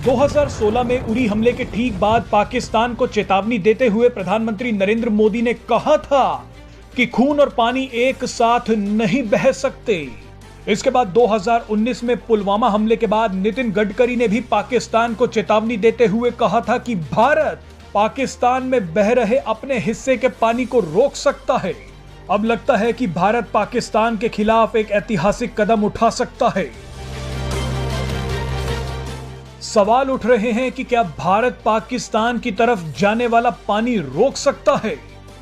2016 में उरी हमले के ठीक बाद पाकिस्तान को चेतावनी देते हुए प्रधानमंत्री नरेंद्र मोदी ने कहा था कि खून और पानी एक साथ नहीं बह सकते। इसके बाद 2019 में पुलवामा हमले के बाद नितिन गडकरी ने भी पाकिस्तान को चेतावनी देते हुए कहा था कि भारत पाकिस्तान में बह रहे अपने हिस्से के पानी को रोक सकता है। अब लगता है कि भारत पाकिस्तान के खिलाफ एक ऐतिहासिक कदम उठा सकता है। सवाल उठ रहे हैं कि क्या भारत पाकिस्तान की तरफ जाने वाला पानी रोक सकता है?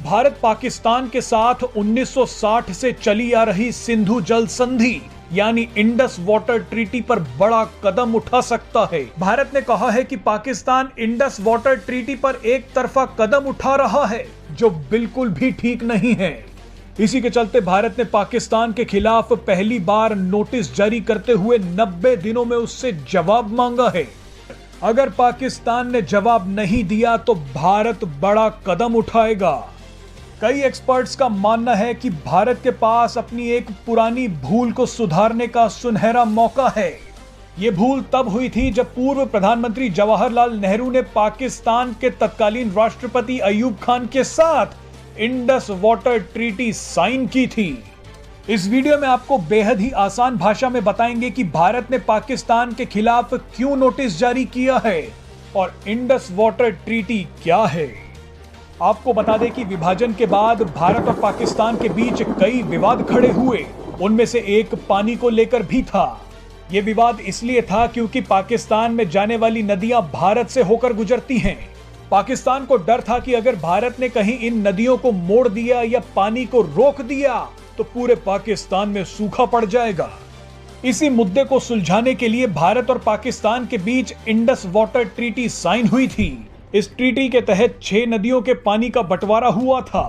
भारत पाकिस्तान के साथ 1960 से चली आ रही सिंधु जल संधि यानी इंडस वाटर ट्रीटी पर बड़ा कदम उठा सकता है। भारत ने कहा है कि पाकिस्तान इंडस वाटर ट्रीटी पर एक तरफा कदम उठा रहा है, जो बिल्कुल भी ठीक नहीं है। इसी के चलते भारत ने पाकिस्तान के खिलाफ पहली बार नोटिस जारी करते हुए 90 दिनों में उससे जवाब मांगा है। अगर पाकिस्तान ने जवाब नहीं दिया तो भारत बड़ा कदम उठाएगा। कई एक्सपर्ट्स का मानना है कि भारत के पास अपनी एक पुरानी भूल को सुधारने का सुनहरा मौका है। यह भूल तब हुई थी जब पूर्व प्रधानमंत्री जवाहरलाल नेहरू ने पाकिस्तान के तत्कालीन राष्ट्रपति अयूब खान के साथ इंडस वाटर ट्रीटी साइन की थी। इस वीडियो में आपको बेहद ही आसान भाषा में बताएंगे कि भारत ने पाकिस्तान के खिलाफ क्यों नोटिस जारी किया है और इंडस वाटर ट्रीटी क्या है। आपको बता दें कि विभाजन के बाद भारत और पाकिस्तान के बीच कई विवाद खड़े हुए। उनमें से एक पानी को लेकर भी था। यह विवाद इसलिए था क्योंकि पाकिस्तान में जाने वाली नदियां भारत से होकर गुजरती हैं। पाकिस्तान को डर था कि अगर भारत ने कहीं इन नदियों को मोड़ दिया या पानी को रोक दिया तो पूरे पाकिस्तान में सूखा पड़ जाएगा। इसी मुद्दे को सुलझाने के लिए भारत और पाकिस्तान के बीच इंडस वाटर ट्रीटी साइन हुई थी। इस ट्रीटी के तहत 6 नदियों के पानी का बंटवारा हुआ था।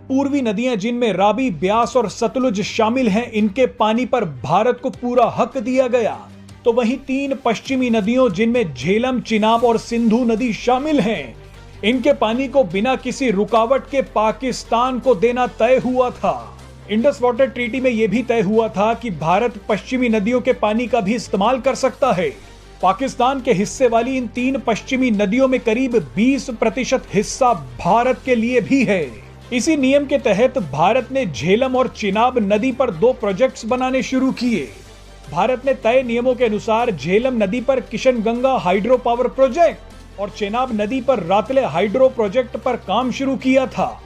पूर्वी नदियां जिनमें रावी, ब्यास और सतलुज शामिल हैं, इनके पानी पर भारत को पूरा हक दिया गया। तो वहीं 3 पश्चिमी नदियों जिनमें झेलम, चिनाब और सिंधु नदी शामिल हैं, इनके पानी को बिना किसी रुकावट के पाकिस्तान को देना तय हुआ था। इंडस वाटर ट्रीटी में यह भी तय हुआ था कि भारत पश्चिमी नदियों के पानी का भी इस्तेमाल कर सकता है। पाकिस्तान के हिस्से वाली इन 3 पश्चिमी नदियों में करीब 20% हिस्सा भारत के लिए भी है। इसी नियम के तहत भारत ने झेलम और चिनाब नदी पर 2 प्रोजेक्ट्स बनाने शुरू किए। भारत ने तय नियमों के अनुसार झेलम नदी पर किशनगंगा हाइड्रो पावर प्रोजेक्ट और चिनाब नदी पर रातले हाइड्रो प्रोजेक्ट पर काम शुरू किया था।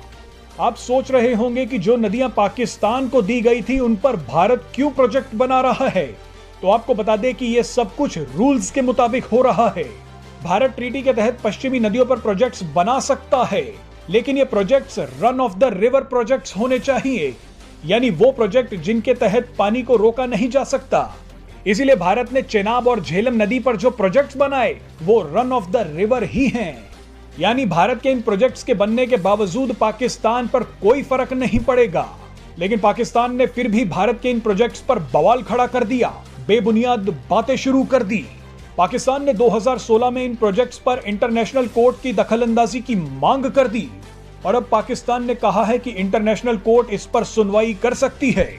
आप सोच रहे होंगे कि जो नदियां पाकिस्तान को दी गई थी उन पर भारत क्यों प्रोजेक्ट बना रहा है। तो आपको बता दें कि यह सब कुछ रूल्स के मुताबिक हो रहा है। भारत ट्रीटी के तहत पश्चिमी नदियों पर प्रोजेक्ट्स बना सकता है, लेकिन ये projects run of the river projects होने चाहिए, यानी वो प्रोजेक्ट जिनके तहत पानी को रोका नहीं जा सकता। इसीलिए भारत ने चेनाब और झेलम नदी पर जो प्रोजेक्ट्स बनाए वो रन ऑफ द रिवर ही हैं। यानी भारत के इन प्रोजेक्ट्स के बनने के बावजूद पाकिस्तान पर कोई फर्क नहीं पड़ेगा। लेकिन पाकिस्तान ने फिर भी भारत के इन प्रोजेक्ट्स पर बवाल खड़ा कर दिया, बेबुनियाद बातें शुरू कर दी। पाकिस्तान ने 2016 में इन प्रोजेक्ट्स पर इंटरनेशनल कोर्ट की दखलंदाजी की मांग कर दी और अब पाकिस्तान ने कहा है कि इंटरनेशनल कोर्ट इस पर सुनवाई कर सकती है।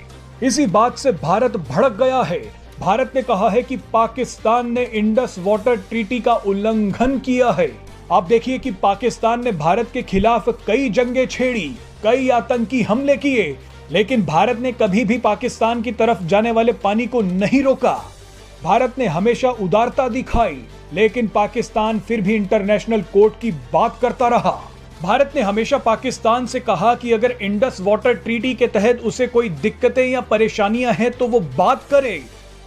इसी बात से भारत भड़क गया है। भारत ने कहा है कि पाकिस्तान ने इंडस वाटर ट्रीटी का उल्लंघन किया है। आप देखिए कि पाकिस्तान ने भारत के खिलाफ कई जंगें छेड़ी, कई आतंकी हमले किए, लेकिन भारत ने कभी भी पाकिस्तान की तरफ जाने वाले पानी को नहीं रोका। भारत ने हमेशा उदारता दिखाई, लेकिन पाकिस्तान फिर भी इंटरनेशनल कोर्ट की बात करता रहा। भारत ने हमेशा पाकिस्तान से कहा कि अगर इंडस वाटर ट्रीटी के तहत उसे कोई दिक्कतें या परेशानियां हैं तो वो बात करे,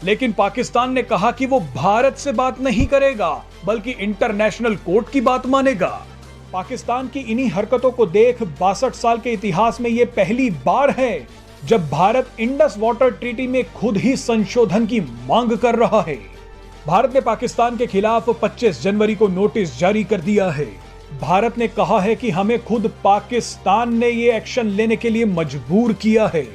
लेकिन पाकिस्तान ने कहा कि वो भारत से बात नहीं करेगा बल्कि इंटरनेशनल कोर्ट की बात मानेगा। पाकिस्तान की इन्हीं हरकतों को देख 62 साल के इतिहास में यह पहली बार है जब भारत इंडस वाटर ट्रीटी में खुद ही संशोधन की मांग कर रहा है। भारत ने पाकिस्तान के खिलाफ 25 जनवरी को नोटिस जारी कर दिया है। भारत ने कहा है कि हमें खुद पाकिस्तान ने ये एक्शन लेने के लिए मजबूर किया है।